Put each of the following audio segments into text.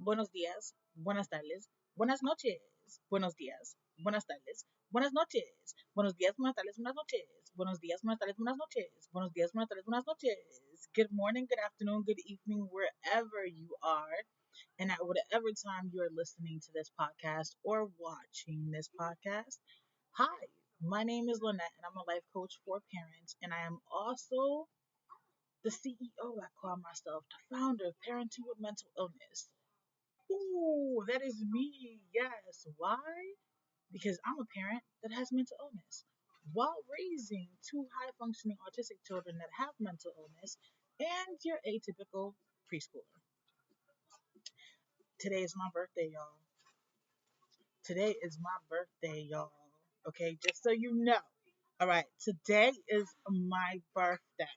buenos días, buenas tardes, buenas noches, buenos días, buenas tardes, buenas noches, buenos días, buenas tardes, buenas noches, buenos días, buenas tardes, buenas noches, buenos días, buenas tardes, buenas noches. Good morning, good afternoon, good evening, wherever you are, and at whatever time you are listening to this podcast or watching this podcast. Hi, my name is Linette, and I'm a life coach for parents, and I am also the CEO. I call myself the founder of Parenting with Mental Illness. Ooh, that is me. Yes. Why? Because I'm a parent that has mental illness while raising two high functioning autistic children that have mental illness and your atypical preschooler. Today is my birthday, y'all. Today is my birthday, y'all. Okay, just so you know. All right, today is my birthday.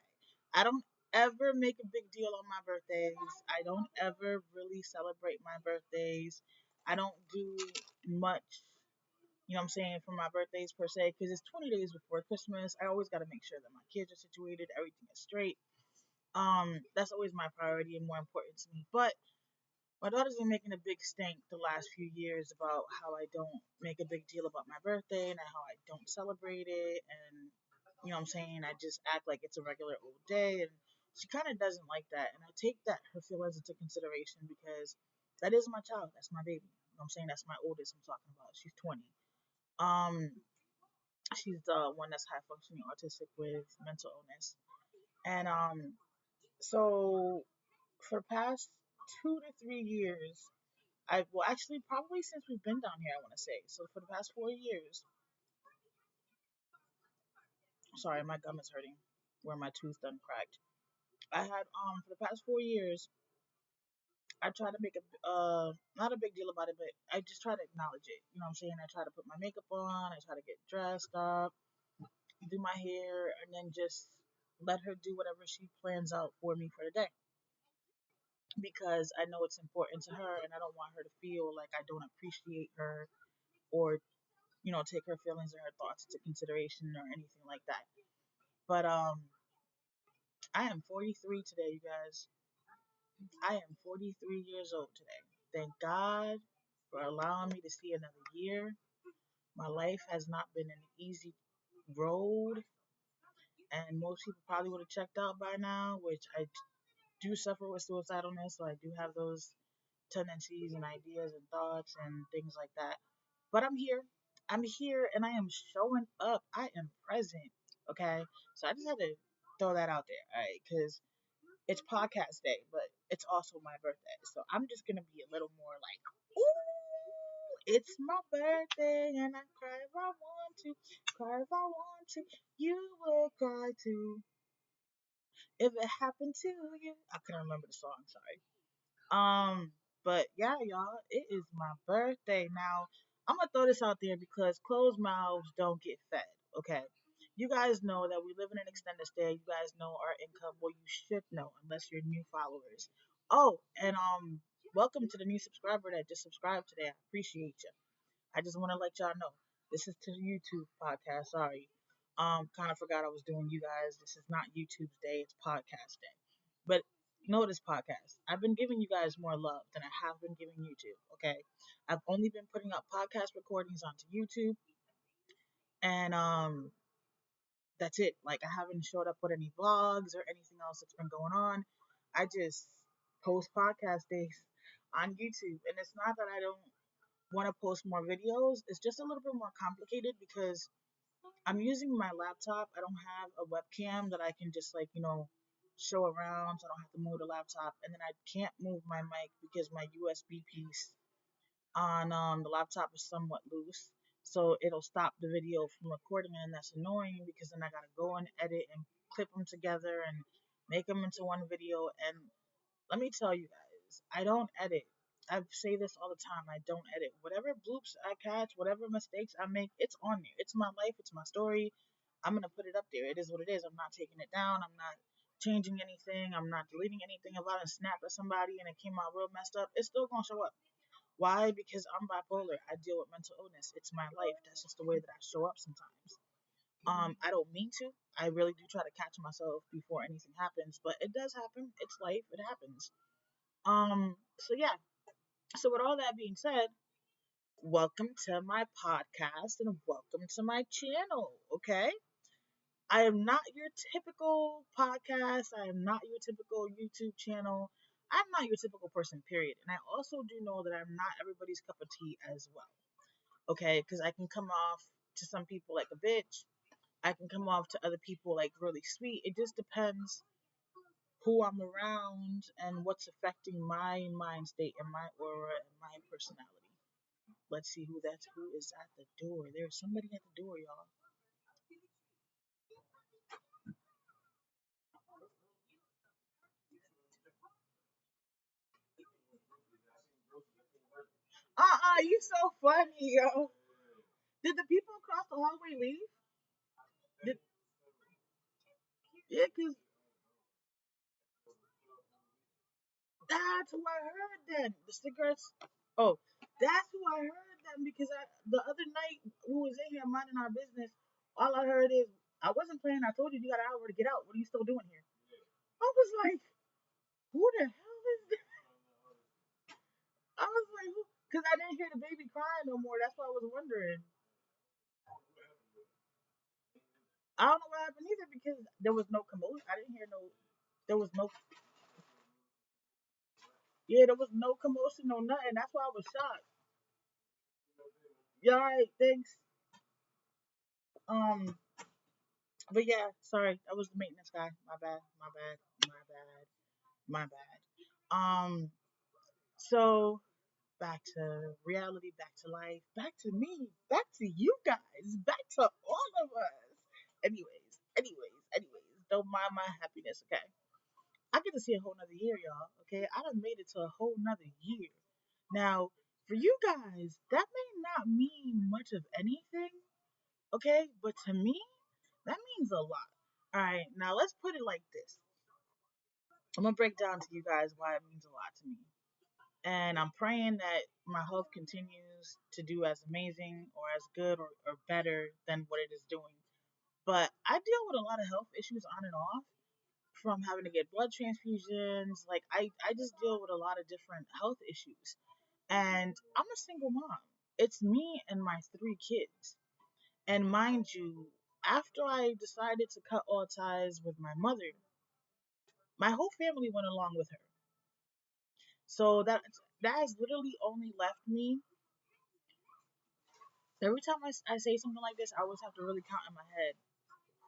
I don't ever make a big deal on my birthdays. I don't ever really celebrate my birthdays. I don't do much, I'm saying, for my birthdays per se, because it's 20 days before Christmas. I always got to make sure that my kids are situated, everything is straight. That's always my priority and more important to me. But my daughter's been making a big stink the last few years about how I don't make a big deal about my birthday and how I don't celebrate it. And, what I'm saying? I just act like it's a regular old day. And she kind of doesn't like that. And I take her feelings into consideration because that is my child. That's my baby. I'm saying? That's my oldest I'm talking about. She's 20. Um, she's the one that's high functioning autistic with mental illness. And so for past 2 to 3 years, well, actually, probably since we've been down here, I want to say. So for the past 4 years, sorry, my gum is hurting where my tooth done cracked. I had for the past 4 years, I try to make not a big deal about it, but I just try to acknowledge it. You know what I'm saying? I try to put my makeup on, I try to get dressed up, do my hair, and then just let her do whatever she plans out for me for the day. Because I know it's important to her, and I don't want her to feel like I don't appreciate her or take her feelings or her thoughts into consideration or anything like that. But I am 43 today, you guys. I am 43 years old today. Thank God for allowing me to see another year. My life has not been an easy road, and most people probably would have checked out by now, which I do suffer with suicidalness, so I do have those tendencies and ideas and thoughts and things like that. But I'm here. I'm here and I am showing up. I am present. Okay. So I just had to throw that out there. All right. Because it's podcast day, but it's also my birthday. So I'm just going to be a little more like, ooh, it's my birthday and I cry if I want to. Cry if I want to. You will cry too. If it happened to you. I couldn't remember the song. Sorry. But yeah, y'all, it is my birthday. Now, I'm gonna throw this out there because closed mouths don't get fed. Okay. You guys know that we live in an extended stay. You guys know our income. Well, you should know unless you're new followers. Oh, and welcome to the new subscriber that just subscribed today. I appreciate you. I just want to let y'all know this is to the YouTube podcast. Sorry, kind of forgot I was doing you guys. This is not YouTube's day; it's podcast day. But know this podcast. I've been giving you guys more love than I have been giving YouTube. Okay, I've only been putting up podcast recordings onto YouTube, and that's it. Like I haven't showed up with any vlogs or anything else that's been going on. I just post podcast days on YouTube, and it's not that I don't want to post more videos. It's just a little bit more complicated because I'm using my laptop. I don't have a webcam that I can just show around, so I don't have to move the laptop. And then I can't move my mic because my USB piece on the laptop is somewhat loose. So it'll stop the video from recording, and that's annoying because then I gotta go and edit and clip them together and make them into one video. And let me tell you guys, I don't edit. I say this all the time. I don't edit. Whatever bloops I catch, whatever mistakes I make, it's on there. It's my life. It's my story. I'm gonna put it up there. It is what it is. I'm not taking it down. I'm not changing anything. I'm not deleting anything. If I done snapped at somebody and it came out real messed up, it's still gonna show up. Why? Because I'm bipolar. I deal with mental illness. It's my life. That's just the way that I show up sometimes. I don't mean to. I really do try to catch myself before anything happens, but it does happen. It's life. It happens. So yeah, So, with all that being said, welcome to my podcast and welcome to my channel. Okay, I am not your typical podcast. I am not your typical YouTube channel. I'm not your typical person, period. And I also do know that I'm not everybody's cup of tea as well. Okay, because I can come off to some people like a bitch. I can come off to other people like really sweet. It just depends who I'm around and what's affecting my mind state and my aura and my personality. Let's see who is at the door. There's somebody at the door, y'all. You so funny, yo. Did the people across the hallway leave? Did, yeah, cause that's who I heard then. The cigarettes. Oh, that's who I heard then because the other night we was in here minding our business. All I heard is I wasn't playing. I told you you got an hour to get out. What are you still doing here? I was like, who the hell is this? I was like, who? Because I didn't hear the baby crying no more. That's why I was wondering. I don't know what happened either because there was no commotion. I didn't hear no. There was no. Yeah, there was no commotion, no nothing. That's why I was shocked. Yeah, all right, thanks. Um, but yeah, sorry, that was the maintenance guy. My bad, my bad, my bad, my bad. So back to reality, back to life, back to me, back to you guys, back to all of us. Anyways, don't mind my happiness, okay? I get to see a whole nother year, y'all. Okay, I done made it to a whole nother year. Now, for you guys, that may not mean much of anything, okay? But to me, that means a lot. All right, now let's put it like this. I'm gonna break down to you guys why it means a lot to me. And I'm praying that my health continues to do as amazing or as good or better than what it is doing. But I deal with a lot of health issues on and off from having to get blood transfusions. Like, I just deal with a lot of different health issues. And I'm a single mom. It's me and my three kids. And mind you, after I decided to cut all ties with my mother, my whole family went along with her. So that has literally only left me. Every time I say something like this, I always have to really count in my head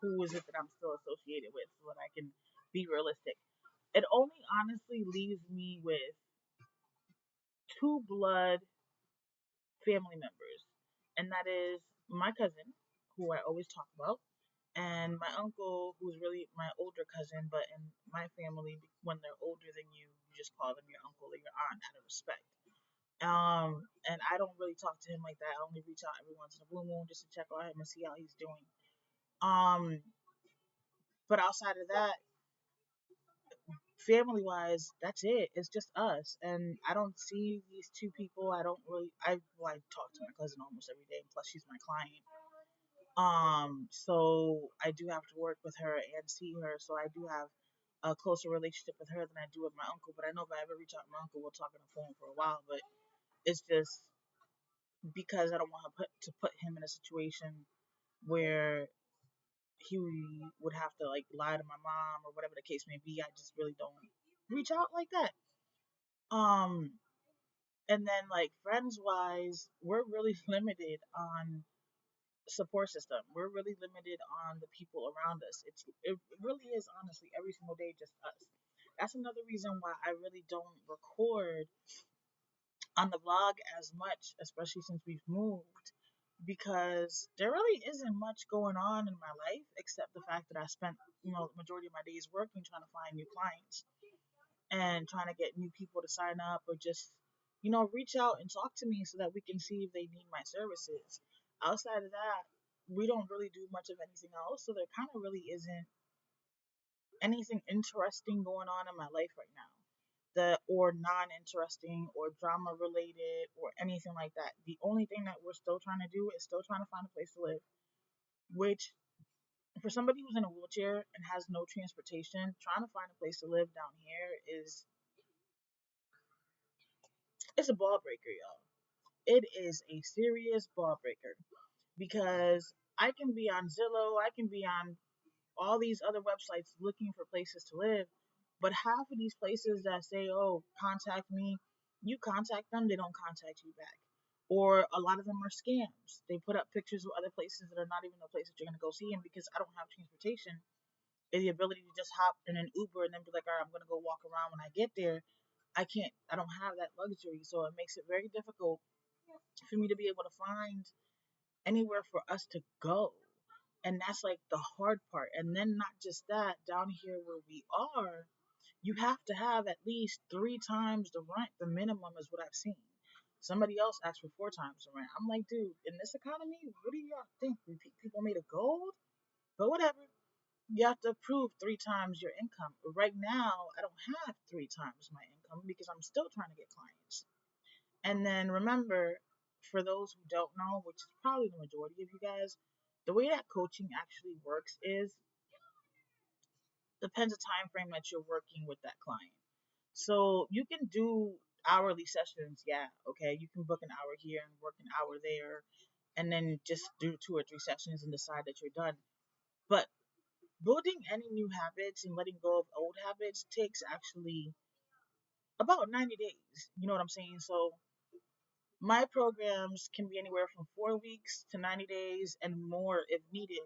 who is it that I'm still associated with so that I can be realistic. It only honestly leaves me with two blood family members, and that is my cousin, who I always talk about, and my uncle, who's really my older cousin, but in my family, when they're older than you just call them your uncle or your aunt out of respect. And I don't really talk to him like that. I only reach out every once in a blue moon just to check on him and see how he's doing. Um, but outside of that, family wise, that's it. It's just us, and I don't see these two people. I don't really. I talk to my cousin almost every day, and plus she's my client. So I do have to work with her and see her. So I do have a closer relationship with her than I do with my uncle. But I know if I ever reach out to my uncle, we'll talk on the phone for a while. But it's just because I don't want to put him in a situation where he would have to like lie to my mom or whatever the case may be. I just really don't reach out like that. Um, and then like friends wise, we're really limited on support system. We're really limited on the people around us. It really is honestly every single day just us. That's another reason why I really don't record on the vlog as much, especially since we've moved, because there really isn't much going on in my life except the fact that I spent, the majority of my days working trying to find new clients and trying to get new people to sign up or just, reach out and talk to me so that we can see if they need my services. Outside of that, we don't really do much of anything else, so there kind of really isn't anything interesting going on in my life right now. Or non-interesting or drama related or anything like that. The only thing that we're still trying to do is still trying to find a place to live, which for somebody who's in a wheelchair and has no transportation, trying to find a place to live down here it's a ball breaker, y'all. It is a serious ball breaker because I can be on Zillow, I can be on all these other websites looking for places to live, but half of these places that say, "Oh, contact me," you contact them, they don't contact you back. Or a lot of them are scams. They put up pictures of other places that are not even the place that you're gonna go see. And because I don't have transportation, and the ability to just hop in an Uber and then be like, all right, I'm gonna go walk around when I get there. I don't have that luxury. So it makes it very difficult for me to be able to find anywhere for us to go. And that's like the hard part. And then not just that, down here where we are, you have to have at least three times the rent. The minimum is what I've seen. Somebody else asked for four times the rent. I'm like, dude, in this economy, what do y'all think? People made of gold? But whatever. You have to prove three times your income. Right now, I don't have three times my income because I'm still trying to get clients. And then remember, for those who don't know, which is probably the majority of you guys, the way that coaching actually works is depends the time frame that you're working with that client. So you can do hourly sessions, yeah, okay. You can book an hour here and work an hour there, and then just do two or three sessions and decide that you're done. But building any new habits and letting go of old habits takes actually about 90 days. You know what I'm saying? So my programs can be anywhere from 4 weeks to 90 days and more if needed.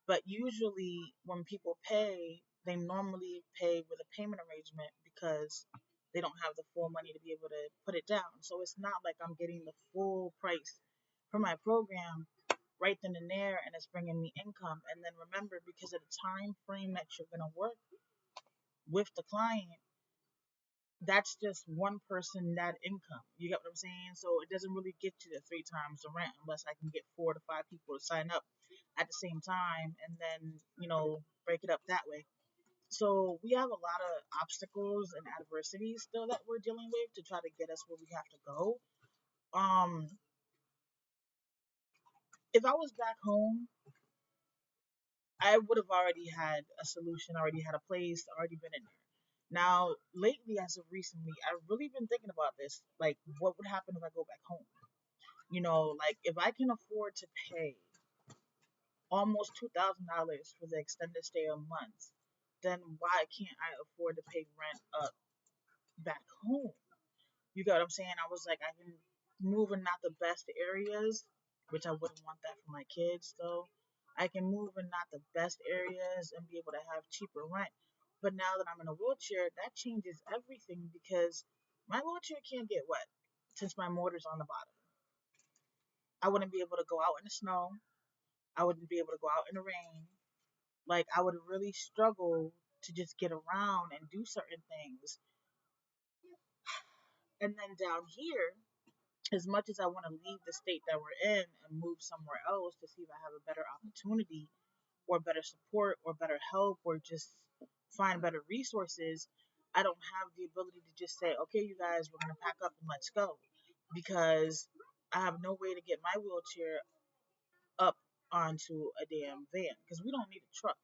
But usually, when people pay, they normally pay with a payment arrangement because they don't have the full money to be able to put it down. So it's not like I'm getting the full price for my program right then and there, and it's bringing me income. And then remember, because of the time frame that you're going to work with the client, that's just one person net income. You get what I'm saying? So it doesn't really get you the three times the rent unless I can get 4 to 5 people to sign up at the same time and then, break it up that way. So we have a lot of obstacles and adversities still that we're dealing with to try to get us where we have to go. Um, if I was back home, I would have already had a solution, already had a place, already been in there. Now, lately, as of recently, I've really been thinking about this. Like, what would happen if I go back home? Like if I can afford to pay almost $2,000 for the extended stay a month, then why can't I afford to pay rent up back home? You get what I'm saying? I was like, I can move in not the best areas, which I wouldn't want that for my kids, though. I can move in not the best areas and be able to have cheaper rent. But now that I'm in a wheelchair, that changes everything because my wheelchair can't get wet since my motor's on the bottom. I wouldn't be able to go out in the snow. I wouldn't be able to go out in the rain. Like, I would really struggle to just get around and do certain things. And then down here, as much as I want to leave the state that we're in and move somewhere else to see if I have a better opportunity or better support or better help or just find better resources, I don't have the ability to just say, okay, you guys, we're going to pack up and let's go. Because I have no way to get my wheelchair up onto a damn van because we don't need a truck.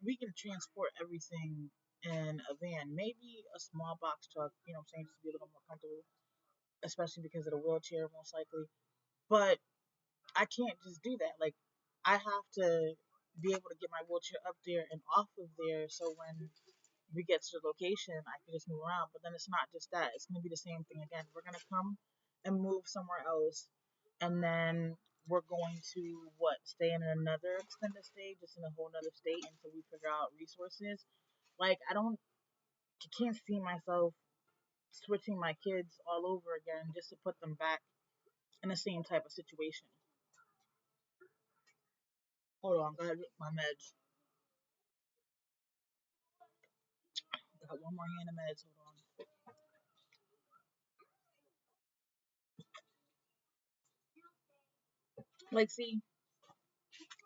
We can transport everything in a van, maybe a small box truck, what I'm saying, just to be a little more comfortable, especially because of the wheelchair, most likely. But I can't just do that. Like, I have to be able to get my wheelchair up there and off of there so when we get to the location, I can just move around. But then it's not just that. It's going to be the same thing again. We're going to come and move somewhere else. And then we're going to, stay in another extended stay, just in a whole other state until we figure out resources. Like, I can't see myself switching my kids all over again just to put them back in the same type of situation. Hold on, gotta get my meds. Got one more hand of meds. Hold on. Like, see,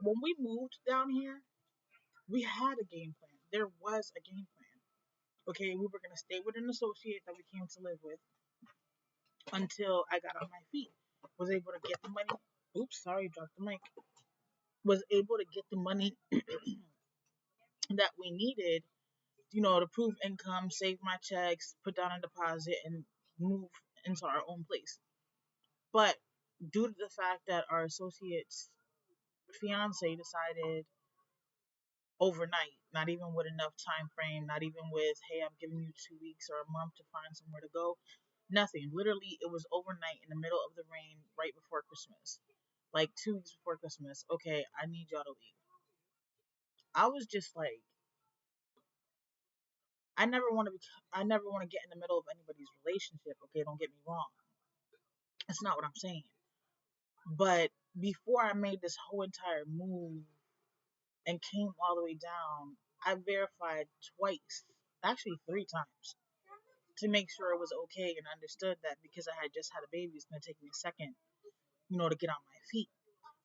when we moved down here, we had a game plan. There was a game plan. Okay, we were gonna stay with an associate that we came to live with until I got on my feet. Was able to get the money. Oops, sorry, dropped the mic. Was able to get the money that we needed, to prove income, save my checks, put down a deposit, and move into our own place. But due to the fact that our associate's fiance decided overnight, not even with enough time frame, not even with, hey, I'm giving you 2 weeks or a month to find somewhere to go, nothing. Literally, it was overnight in the middle of the rain right before Christmas, like 2 weeks before Christmas. Okay, I need y'all to leave. I was just like, I never want to be, I never want to get in the middle of anybody's relationship. Okay, don't get me wrong. That's not what I'm saying. But before I made this whole entire move and came all the way down, I verified twice, actually 3 times, to make sure it was okay and understood that because I had just had a baby, it's going to take me a second, to get on my feet.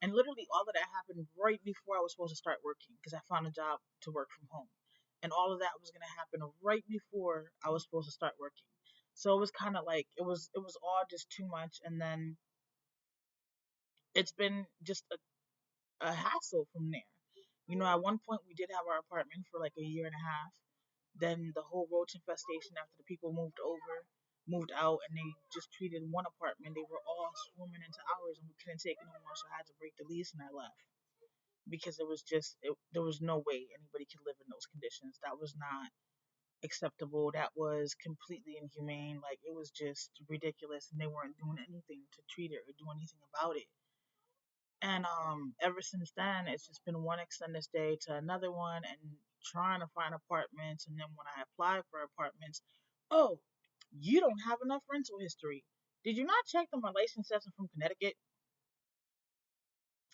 And literally, all of that happened right before I was supposed to start working because I found a job to work from home. And all of that was going to happen right before I was supposed to start working. So it was kind of like it was all just too much. And then it's been just a hassle from there. At one point we did have our apartment for like a year and a half. Then the whole roach infestation after the people moved out, and they just treated one apartment. They were all swarming into ours, and we couldn't take it no more. So I had to break the lease, and I left because there was no way anybody could live in those conditions. That was not acceptable. That was completely inhumane. Like it was just ridiculous, and they weren't doing anything to treat it or do anything about it. And ever since then, it's just been one extended stay to another one, and trying to find apartments. And then when I apply for apartments, oh, you don't have enough rental history. Did you not check that my license says I'm from Connecticut?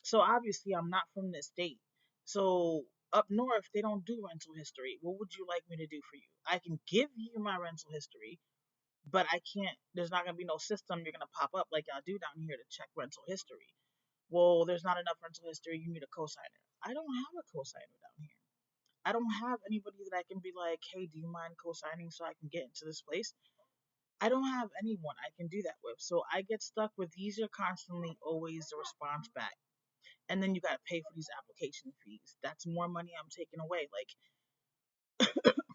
So obviously I'm not from this state. So up north they don't do rental history. What would you like me to do for you? I can give you my rental history, but I can't. There's not gonna be no system you're gonna pop up like y'all do down here to check rental history. Well, there's not enough rental history. You need a cosigner. I don't have a cosigner down here. I don't have anybody that I can be like, hey, do you mind co-signing so I can get into this place? I don't have anyone I can do that with. So I get stuck with these are constantly always the response back. And then you got to pay for these application fees. That's more money I'm taking away, like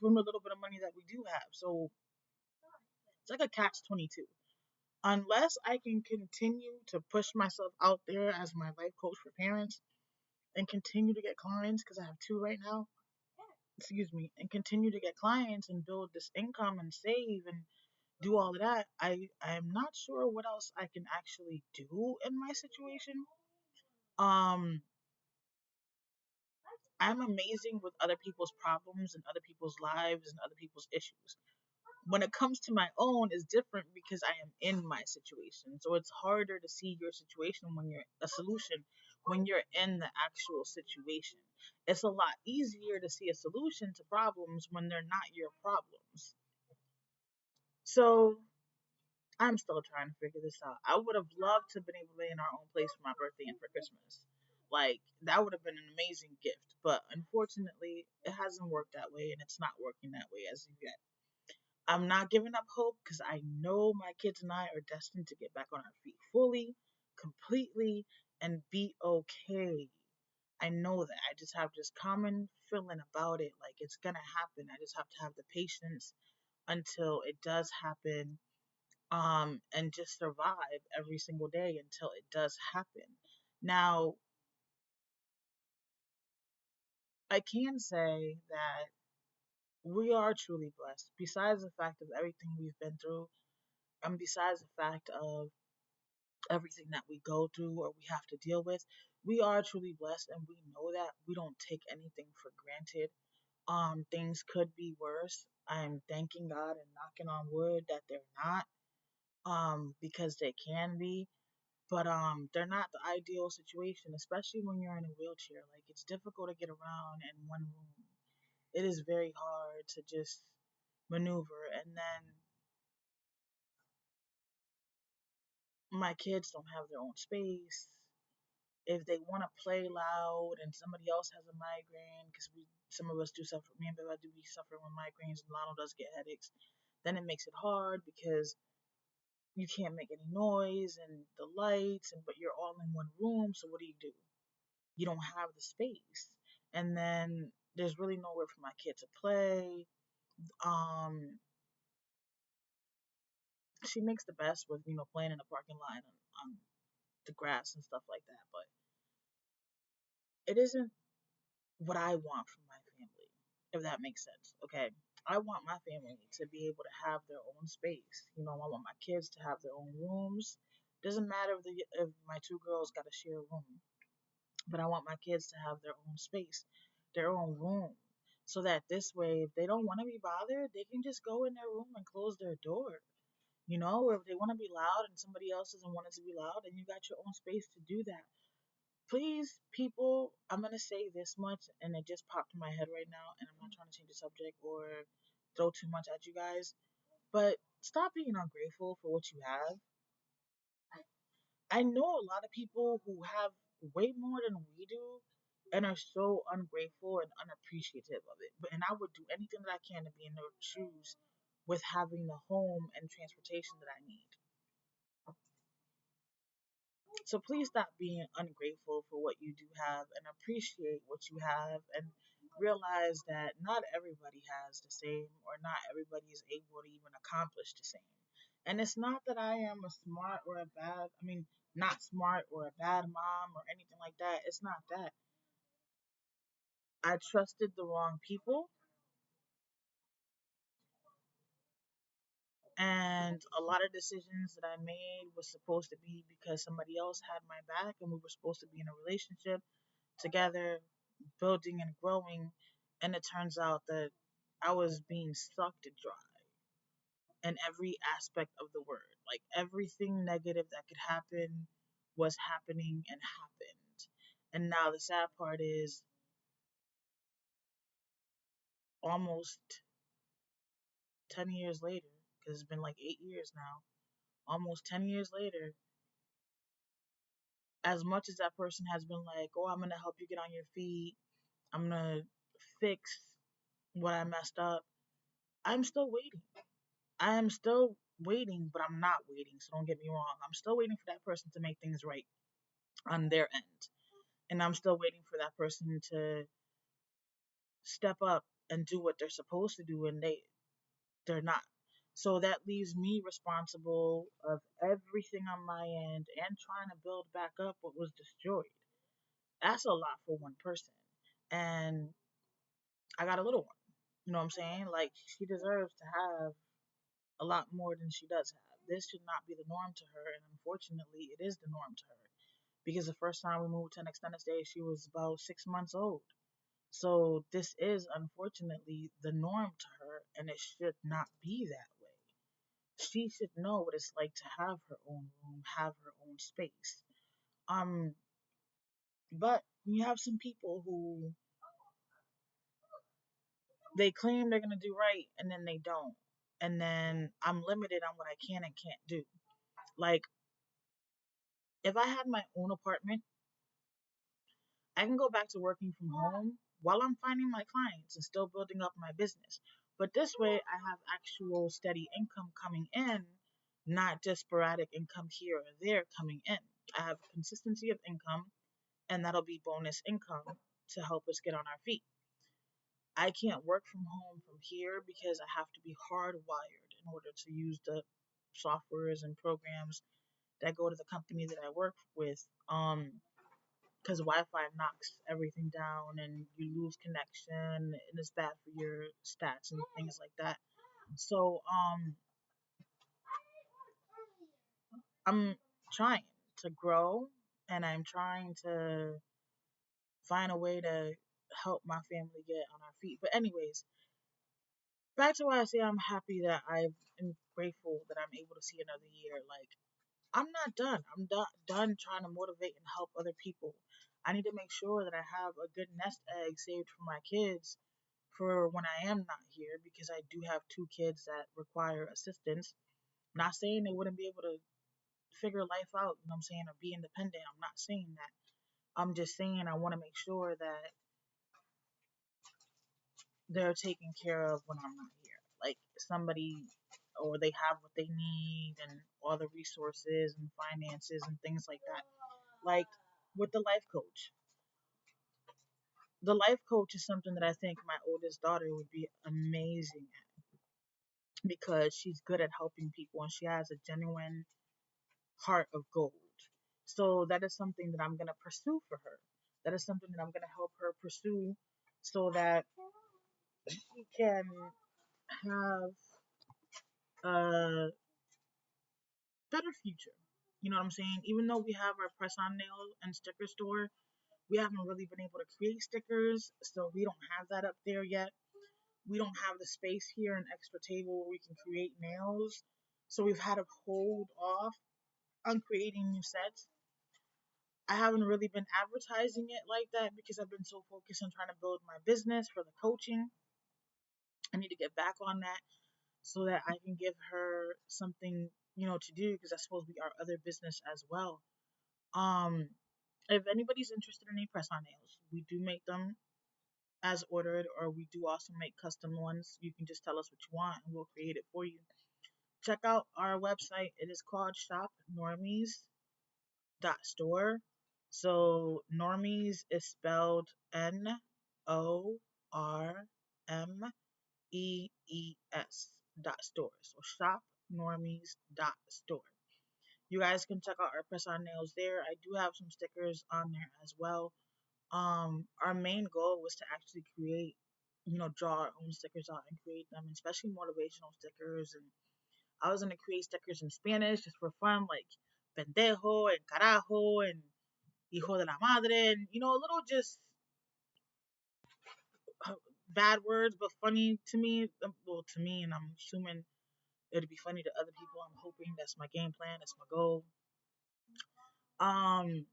from the little bit of money that we do have. So it's like a catch 22. Unless I can continue to push myself out there as my life coach for parents and continue to get clients, because I have two right now, excuse me, and continue to get clients and build this income and save and do all of that, I am not sure what else I can actually do in my situation. Um, I'm amazing with other people's problems and other people's lives and other people's issues. When it comes to my own, it's different because I am in my situation. So it's harder to see your situation when you're a solution when you're in the actual situation. It's a lot easier to see a solution to problems when they're not your problems. So I'm still trying to figure this out. I would have loved to have been able to be in our own place for my birthday and for Christmas. Like that would have been an amazing gift, but unfortunately, it hasn't worked that way, and it's not working that way as of yet. I'm not giving up hope because I know my kids and I are destined to get back on our feet fully, completely, and be okay. I know that. I just have this common feeling about it, like it's gonna happen. I just have to have the patience until it does happen, and just survive every single day until it does happen. Now, I can say that we are truly blessed. Besides the fact of everything we've been through, and besides the fact of everything that we go through or we have to deal with, we are truly blessed, and we know that we don't take anything for granted. Things could be worse. I'm thanking God and knocking on wood that they're not, because they can be. But they're not the ideal situation, especially when you're in a wheelchair. Like it's difficult to get around in one room. It is very hard to just maneuver. And then my kids don't have their own space. If they want to play loud and somebody else has a migraine, because we some of us do suffer, me and Bella do be suffering with migraines, and Lionel does get headaches. Then it makes it hard because you can't make any noise and the lights, and but you're all in one room. So what do? You don't have the space, and then there's really nowhere for my kid to play. Um, She makes the best with, playing in the parking lot and on the grass and stuff like that. But it isn't what I want from my family, if that makes sense. Okay. I want my family to be able to have their own space. I want my kids to have their own rooms. Doesn't matter if my two girls got to share a room, but I want my kids to have their own space, their own room, so that this way, if they don't want to be bothered, they can just go in their room and close their door. Or if they want to be loud and somebody else doesn't want it to be loud, and you got your own space to do that. Please, people, I'm gonna say this much, and it just popped in my head right now, and I'm not trying to change the subject or throw too much at you guys, but stop being ungrateful for what you have. I know a lot of people who have way more than we do and are so ungrateful and unappreciative of it. But and I would do anything that I can to be in their shoes with having the home and transportation that I need. So please stop being ungrateful for what you do have and appreciate what you have and realize that not everybody has the same or not everybody is able to even accomplish the same. And it's not that I am a smart or a bad, I mean, not smart or a bad mom or anything like that. It's not that. I trusted the wrong people, and a lot of decisions that I made was supposed to be because somebody else had my back and we were supposed to be in a relationship together, building and growing, and it turns out that I was being sucked dry in every aspect of the word. Like everything negative that could happen was happening and happened. And now the sad part is almost 10 years later, because it's been like 8 years now, almost 10 years later, as much as that person has been like, oh, I'm going to help you get on your feet, I'm going to fix what I messed up, I'm still waiting. I am still waiting, but I'm not waiting, so don't get me wrong. I'm still waiting for that person to make things right on their end. And I'm still waiting for that person to step up and do what they're supposed to do and they're not. So that leaves me responsible of everything on my end and trying to build back up what was destroyed. That's a lot for one person. And I got a little one. You know what I'm saying? Like she deserves to have a lot more than she does have. This should not be the norm to her, and unfortunately, it is the norm to her. Because the first time we moved to an extended stay, she was about 6 months old. So this is unfortunately the norm to her, and it should not be that way. She should know what it's like to have her own room, have her own space. Um, but you have some people who they claim they're gonna do right, and then they don't. And then I'm limited on what I can and can't do. Like if I had my own apartment, I can go back to working from home while I'm finding my clients and still building up my business. But this way, I have actual steady income coming in, not just sporadic income here or there coming in. I have consistency of income, and that'll be bonus income to help us get on our feet. I can't work from home from here because I have to be hardwired in order to use the softwares and programs that go to the company that I work with. Because Wi-Fi knocks everything down and you lose connection and it's bad for your stats and things like that. So I'm trying to grow and I'm trying to find a way to help my family get on our feet. But anyways, back to why I say I'm happy that I am grateful that I'm able to see another year. Like I'm not done. I'm not done trying to motivate and help other people. I need to make sure that I have a good nest egg saved for my kids for when I am not here because I do have two kids that require assistance. Not saying they wouldn't be able to figure life out, you know what I'm saying, or be independent. I'm not saying that. I'm just saying I want to make sure that they're taken care of when I'm not here. Like somebody or they have what they need and all the resources and finances and things like that. Like with the life coach. The life coach is something that I think my oldest daughter would be amazing at. because she's good at helping people and she has a genuine heart of gold. So that is something that I'm going to pursue for her. That is something that I'm going to help her pursue so that she can have a better future. You know what I'm saying? Even though we have our press on nail and sticker store, we haven't really been able to create stickers, so we don't have that up there yet. We don't have the space here, an extra table where we can create nails. So we've had to hold off on creating new sets. I haven't really been advertising it like that because I've been so focused on trying to build my business for the coaching. I need to get back on that so that I can give her something, to do because that's supposed to be our other business as well. Um, if anybody's interested in any press on nails, we do make them as ordered, or we do also make custom ones. You can just tell us what you want and we'll create it for you. Check out our website. It is called shopnormies.store. So normies is spelled NORMEES .store. You guys can check out our press on nails there. I do have some stickers on there as well. Our main goal was to actually create, draw our own stickers out and create them, especially motivational stickers. And I was gonna create stickers in Spanish just for fun, like pendejo and carajo and hijo de la madre, and a little just uh, bad words, but funny to me. Well, to me, and I'm assuming it'll be funny to other people. I'm hoping that's my game plan. That's my goal. Um,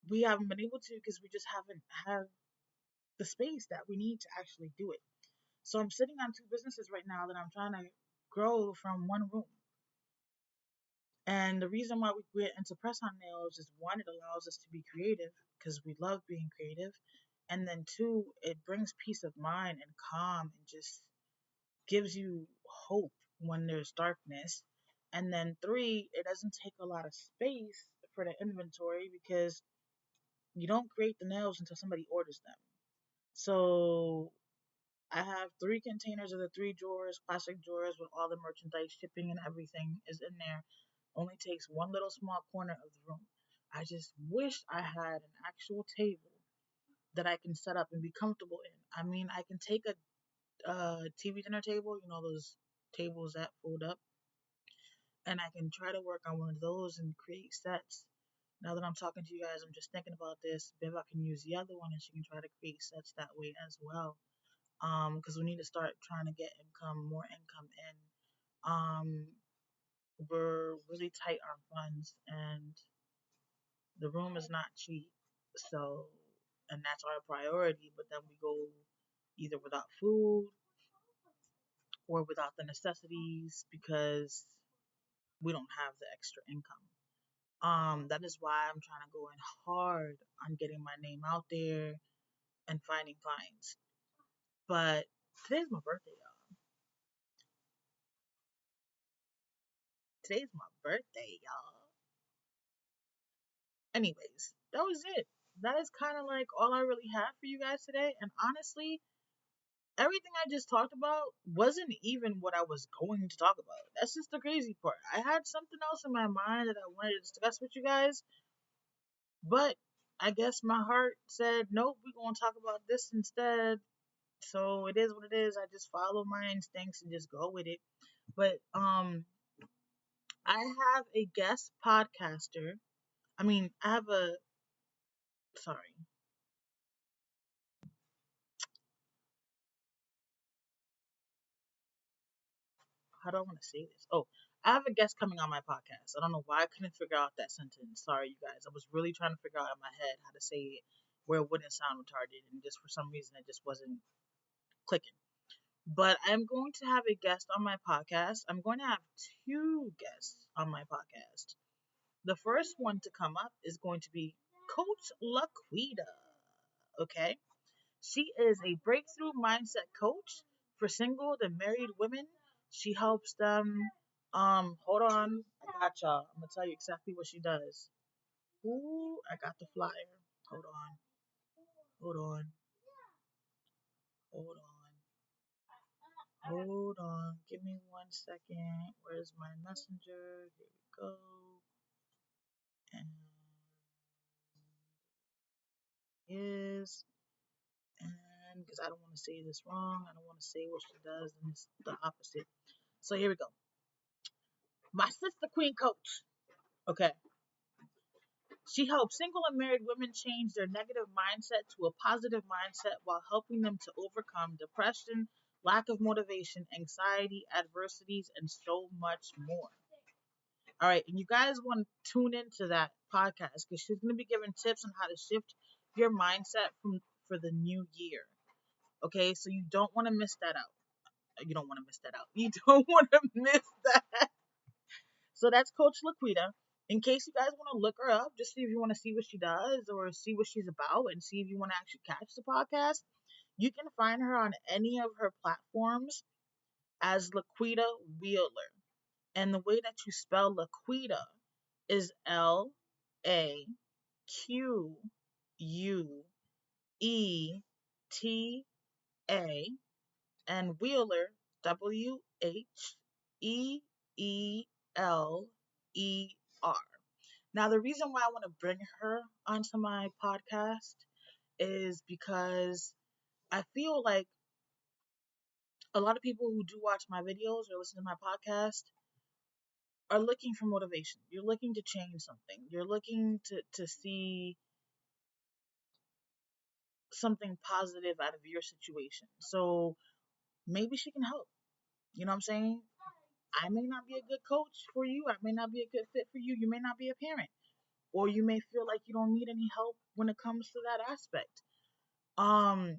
we haven't been able to because we just haven't had the space that we need to actually do it. So I'm sitting on two businesses right now that I'm trying to grow from one room. And the reason why we went into press on nails is one, it allows us to be creative because we love being creative. And then two, it brings peace of mind and calm and just gives you hope when there's darkness. And then three, it doesn't take a lot of space for the inventory because you don't create the nails until somebody orders them. So I have three containers of the three drawers, plastic drawers with all the merchandise, shipping and everything is in there. Only takes one little small corner of the room. I just wish I had an actual table that I can set up and be comfortable in. I mean, I can take a TV dinner table, those tables that fold up, and I can try to work on one of those and create sets. Now that I'm talking to you guys, I'm just thinking about this. Maybe I can use the other one and she can try to create sets that way as well. Because we need to start trying to get more income in. Um, we're really tight on funds and the room is not cheap. So, and that's our priority. But then we go either without food or without the necessities because we don't have the extra income. That is why I'm trying to go in hard on getting my name out there and finding clients. But today's my birthday, y'all. Today's my birthday, y'all. Anyways, that was it. That is kind of like all I really had for you guys today. And honestly, everything I just talked about wasn't even what I was going to talk about. That's just the crazy part. I had something else in my mind that I wanted to discuss with you guys, but I guess my heart said, nope, we're going to talk about this instead. So it is what it is. I just follow my instincts and just go with it. But I have a guest podcaster. I have a sorry. How do I want to say this? Oh, I have a guest coming on my podcast. I don't know why I couldn't figure out that sentence. Sorry, you guys. I was really trying to figure out in my head how to say it where it wouldn't sound retarded, and just for some reason it just wasn't clicking. But I'm going to have a guest on my podcast. I'm going to have two guests on my podcast. The first one to come up is going to be Coach Laquita. Okay. She is a breakthrough mindset coach for single and married women. She helps them. Hold on. I got y'all. I'm gonna tell you exactly what she does. Ooh, I got the flyer. Hold on. Hold on. Hold on. Hold on. Give me 1 second. Where's my messenger? Here we go. And is and because I don't want to say this wrong, I don't want to say what she does and it's the opposite. So here we go. My sister queen coach. Okay. She helps single and married women change their negative mindset to a positive mindset while helping them to overcome depression, lack of motivation, anxiety, adversities, and so much more. All right, and you guys want to tune into that podcast because she's going to be giving tips on how to shift your mindset for the new year. Okay, so you don't want to miss that out. You don't want to miss that out. You don't want to miss that. So that's Coach Laquita. In case you guys want to look her up, just see if you want to see what she does or see what she's about and see if you want to actually catch the podcast, you can find her on any of her platforms as Laquita Wheeler. And the way that you spell Laquita is Laqueta, and Wheeler, Wheeler. Now, the reason why I want to bring her onto my podcast is because I feel like a lot of people who do watch my videos or listen to my podcast are looking for motivation. You're looking to change something. You're looking to see something positive out of your situation. So maybe she can help. You know what I'm saying? I may not be a good coach for you. I may not be a good fit for you. You may not be a parent. Or you may feel like you don't need any help when it comes to that aspect. Um,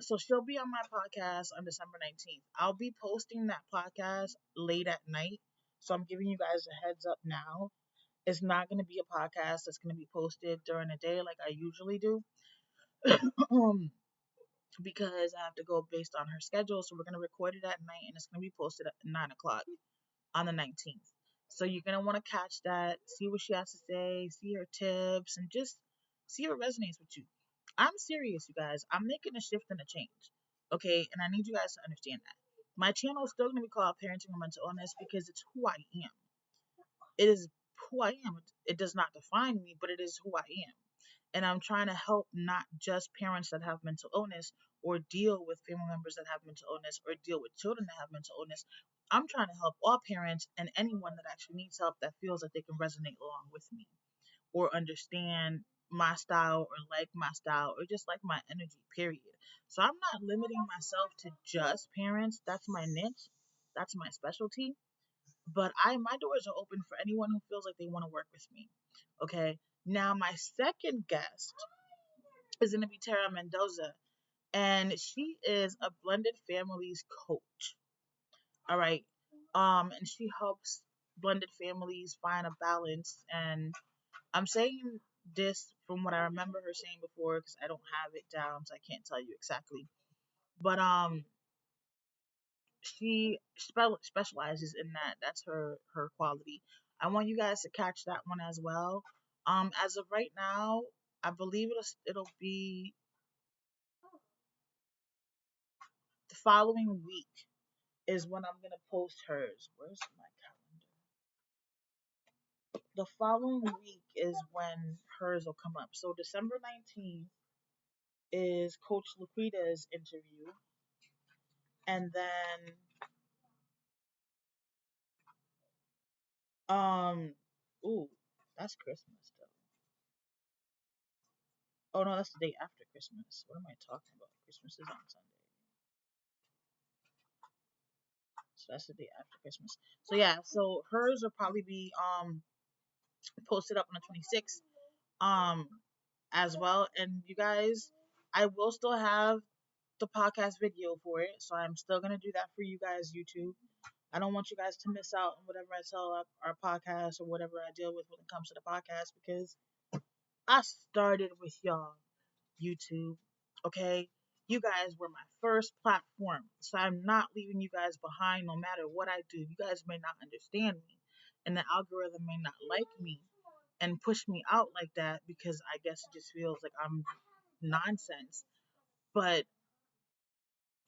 so she'll be on my podcast on December 19th. I'll be posting that podcast late at night. So I'm giving you guys a heads up now. It's not going to be a podcast that's going to be posted during the day like I usually do. um, because I have to go based on her schedule. So we're going to record it at night and it's going to be posted at 9 o'clock on the 19th. So you're going to want to catch that, see what she has to say, see her tips, and just see if it resonates with you. I'm serious, you guys. I'm making a shift and a change. Okay, and I need you guys to understand that. My channel is still going to be called Parenting and Mental Illness because it's who I am. It is who I am. It does not define me, but it is who I am. And I'm trying to help not just parents that have mental illness or deal with family members that have mental illness or deal with children that have mental illness. I'm trying to help all parents and anyone that actually needs help that feels that they can resonate along with me or understand my style or like my style or just like my energy, period. So I'm not limiting myself to just parents. That's my niche. That's my specialty. But my doors are open for anyone who feels like they want to work with me. Okay. Now my second guest is going to be Tara Mendoza, and she is a blended families coach. All right. And she helps blended families find a balance. And I'm saying this from what I remember her saying before because I don't have it down, so I can't tell you exactly. But she specializes in that. That's her quality. I want you guys to catch that one as well. As of right now, I believe it'll be the following week is when I'm gonna post hers. Where's my calendar? The following week is when hers will come up. So December 19th is Coach Laquita's interview, and then ooh, that's Christmas though. Oh no, that's the day after Christmas. What am I talking about? Christmas is on Sunday. So that's the day after Christmas. So yeah, so hers will probably be posted up on the 26th um as well. And you guys, I will still have the podcast video for it, so I'm still gonna do that for you guys, YouTube. I don't want you guys to miss out on whatever I tell our podcast or whatever I deal with when it comes to the podcast because I started with y'all, YouTube. Okay? You guys were my first platform. So I'm not leaving you guys behind no matter what I do. You guys may not understand me. And the algorithm may not like me and push me out like that because I guess it just feels like I'm nonsense. But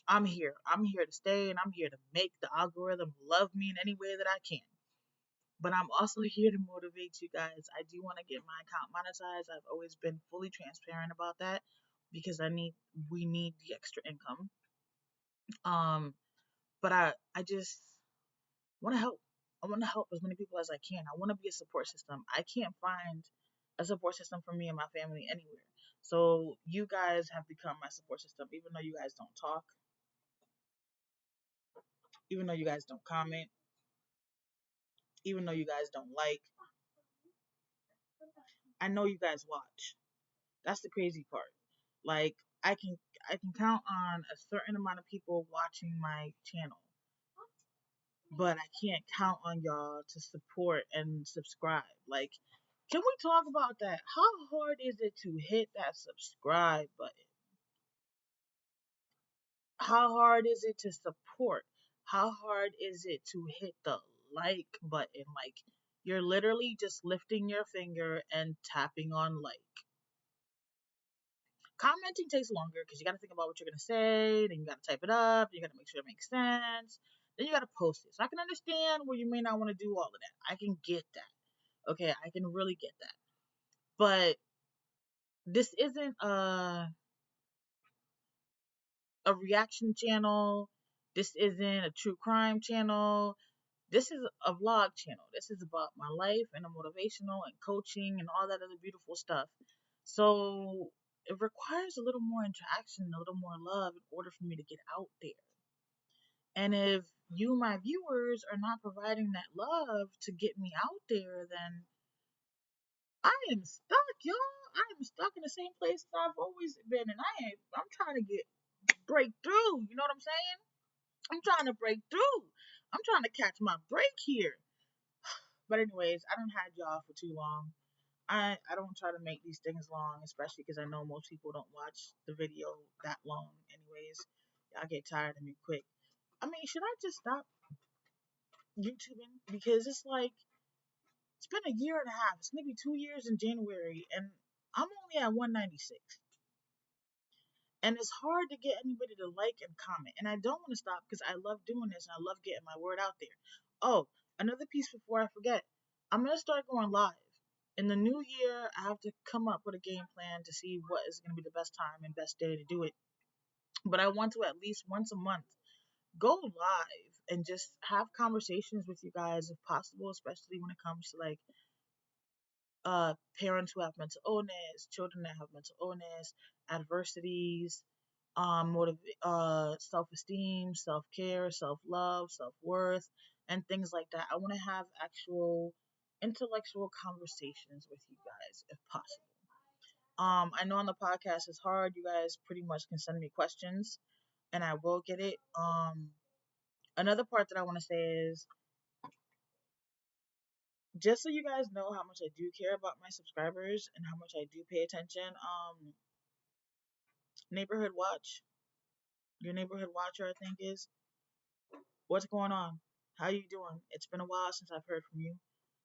I'm here. I'm here to stay, and I'm here to make the algorithm love me in any way that I can. But I'm also here to motivate you guys. I do want to get my account monetized. I've always been fully transparent about that because we need the extra income. Um, but I just want to help. I want to help as many people as I can. I want to be a support system. I can't find a support system for me and my family anywhere. So you guys have become my support system, even though you guys don't talk, even though you guys don't comment, even though you guys don't like. I know you guys watch. That's the crazy part. Like I can I can count on a certain amount of people watching my channel, but I can't count on y'all to support and subscribe. Like, can we talk about that? How hard is it to hit that subscribe button? How hard is it to support? How hard is it to hit the like button? Like, you're literally just lifting your finger and tapping on like. Commenting takes longer because you got to think about what you're going to say, then you got to type it up, you got to make sure it makes sense, then you got to post it. So I can understand where you may not want to do all of that. I can get that. Okay, I can really get that. But this isn't a reaction channel. This isn't a true crime channel. This is a vlog channel. This is about my life and a motivational and coaching and all that other beautiful stuff. So it requires a little more interaction, a little more love in order for me to get out there. And if you, my viewers, are not providing that love to get me out there, then I am stuck, y'all. I am stuck in the same place that I've always been, and I'm trying to break through. You know what I'm saying? I'm trying to break through. I'm trying to catch my break here. But anyways, I don't had y'all for too long. I don't try to make these things long, especially because I know most people don't watch the video that long. Anyways, y'all get tired of me quick. I mean, should I just stop YouTubing? Because it's like it's been a year and a half. It's maybe 2 years in January, and I'm only at 196. And it's hard to get anybody to like and comment. And I don't want to stop because I love doing this and I love getting my word out there. Oh, another piece before I forget. I'm going to start going live. In the new year, I have to come up with a game plan to see what is going to be the best time and best day to do it. But I want to at least once a month go live and just have conversations with you guys if possible, especially when it comes to like parents who have mental illness, children that have mental illness, adversities, self-esteem, self-care, self-love, self-worth, and things like that. I want to have actual intellectual conversations with you guys if possible. I know on the podcast it's hard. You guys pretty much can send me questions and I will get it. Another part that I want to say is just so you guys know how much I do care about my subscribers and how much I do pay attention. Neighborhood watch, your neighborhood watcher, I think is. What's going on? How you doing? It's been a while since I've heard from you.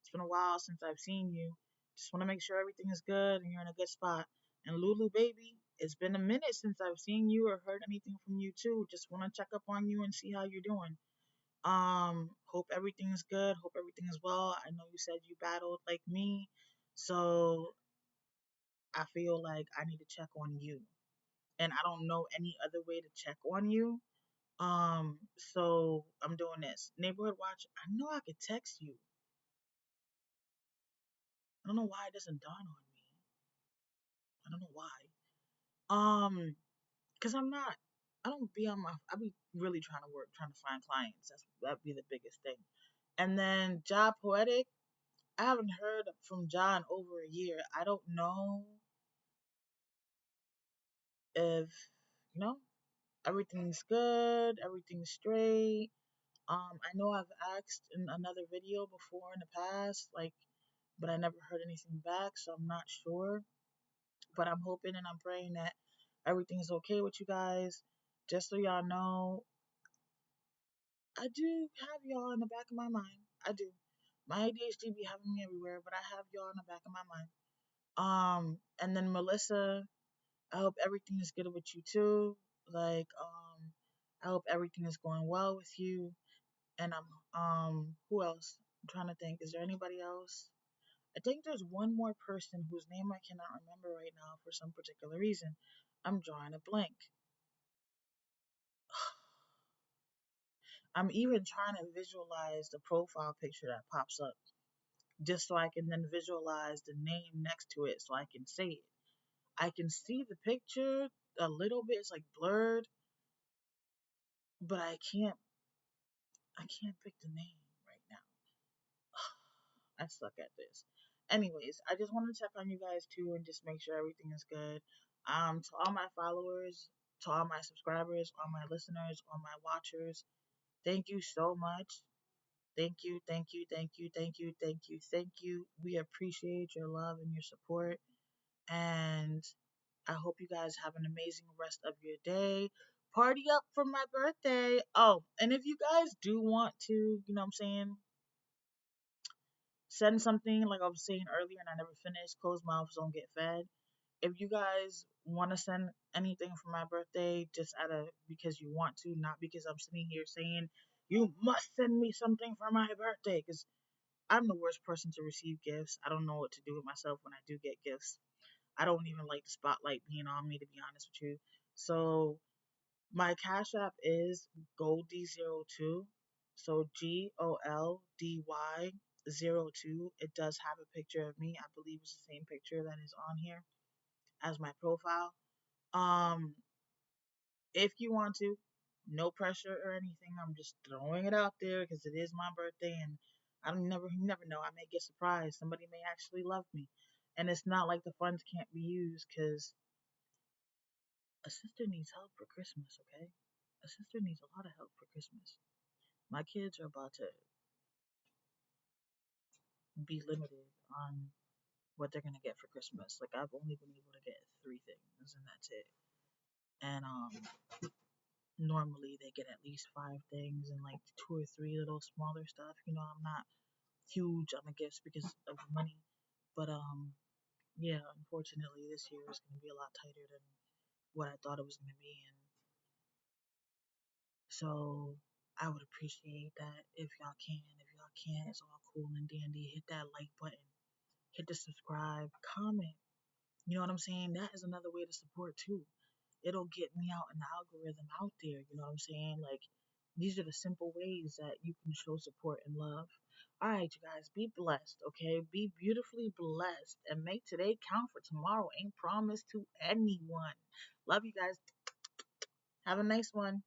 It's been a while since I've seen you. Just want to make sure everything is good and you're in a good spot. And Lulu baby, it's been a minute since I've seen you or heard anything from you too. Just want to check up on you and see how you're doing. Hope everything is good. Hope everything is well. I know you said you battled like me, so I feel like I need to check on you. And I don't know any other way to check on you. So I'm doing this. Neighborhood watch, I know I could text you. I don't know why it doesn't dawn on me. I don't know why. Cause I don't be on I be really trying to work, trying to find clients. That'd be the biggest thing. And then Job Poetic, I haven't heard from John over a year. I don't know if, you know, everything's good, everything's straight. I know I've asked in another video before in the past, like, but I never heard anything back, so I'm not sure. But I'm hoping and I'm praying that everything is okay with you guys. Just so y'all know, I do have y'all in the back of my mind. I do. My ADHD be having me everywhere, but I have y'all in the back of my mind. And then Melissa, I hope everything is good with you too. Like, I hope everything is going well with you. And who else? I'm trying to think. Is there anybody else? I think there's one more person whose name I cannot remember right now for some particular reason. I'm drawing a blank. I'm even trying to visualize the profile picture that pops up just so I can then visualize the name next to it so I can say it. I can see the picture a little bit, it's like blurred, but I can't pick the name right now. I suck at this. Anyways, I just want to check on you guys too and just make sure everything is good. To all my followers, to all my subscribers, all my listeners, all my watchers, thank you so much. Thank you, thank you, thank you, thank you, thank you, thank you. We appreciate your love and your support. And I hope you guys have an amazing rest of your day. Party up for my birthday. Oh, and if you guys do want to, what I'm saying, send something like I was saying earlier and I never finished, closed mouths don't get fed. If you guys want to send anything for my birthday, just out of because you want to, not because I'm sitting here saying you must send me something for my birthday, because I'm the worst person to receive gifts. I don't know what to do with myself when I do get gifts. I don't even like the spotlight being on me, to be honest with you. So my Cash App is Goldie02. So GOLDY 02. It does have a picture of me. I believe it's the same picture that is on here as my profile. Um, if you want to, no pressure or anything. I'm just throwing it out there because it is my birthday, and you never know. I may get surprised. Somebody may actually love me, and it's not like the funds can't be used because a sister needs help for Christmas. Okay, a sister needs a lot of help for Christmas. My kids are about to be limited on what they're gonna get for Christmas. Like I've only been able to get three things, and that's it. And normally they get at least five things and like two or three little smaller stuff. I'm not huge on the gifts because of the money, but yeah, unfortunately this year is gonna be a lot tighter than what I thought it was gonna be, and so I would appreciate that if y'all can. If y'all can't, it's all cool and dandy. Hit that like button, hit the subscribe, comment. You know what I'm saying? That is another way to support too. It'll get me out in the algorithm out there. You know what I'm saying? Like, these are the simple ways that you can show support and love. All right, you guys, be blessed, okay? Be beautifully blessed and make today count, for tomorrow ain't promised to anyone. Love you guys. Have a nice one.